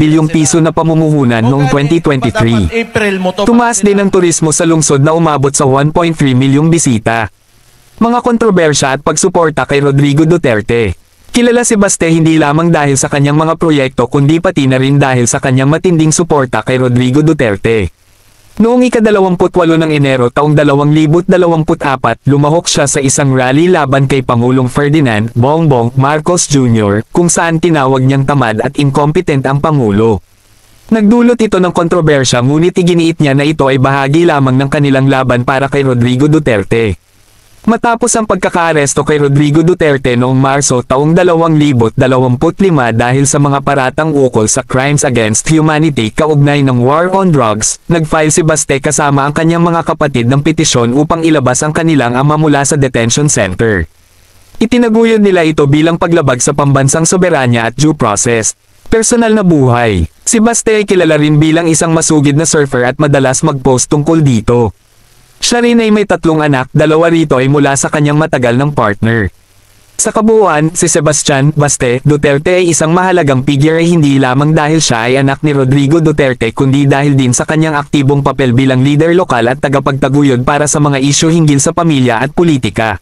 bilyong piso na pamumuhunan noong 2023. Tumaas din ang turismo sa lungsod na umabot sa 1.3 milyong bisita. Mga kontrobersya at pagsuporta kay Rodrigo Duterte. Kilala si Baste hindi lamang dahil sa kanyang mga proyekto kundi pati na rin dahil sa kanyang matinding suporta kay Rodrigo Duterte. Noong ika-28 ng Enero taong 2024, lumahok siya sa isang rally laban kay Pangulong Ferdinand Bongbong Marcos Jr. kung saan tinawag niyang tamad at incompetent ang Pangulo. Nagdulot ito ng kontrobersya ngunit iginiit niya na ito ay bahagi lamang ng kanilang laban para kay Rodrigo Duterte. Matapos ang pagkakaaresto kay Rodrigo Duterte noong Marso taong 2025 dahil sa mga paratang ukol sa crimes against humanity kaugnay ng war on drugs, nag-file si Baste kasama ang kanyang mga kapatid ng petisyon upang ilabas ang kanilang ama mula sa detention center. Itinaguyod nila ito bilang paglabag sa pambansang soberanya at due process. Personal na buhay. Si Baste ay kilala rin bilang isang masugid na surfer at madalas mag-post tungkol dito. Siya rin ay may 3 anak, 2 rito ay mula sa kanyang matagal ng partner. Sa kabuuan, si Sebastian Baste Duterte ay isang mahalagang figure ay hindi lamang dahil siya ay anak ni Rodrigo Duterte kundi dahil din sa kanyang aktibong papel bilang leader lokal at tagapagtaguyod para sa mga isyu hinggil sa pamilya at politika.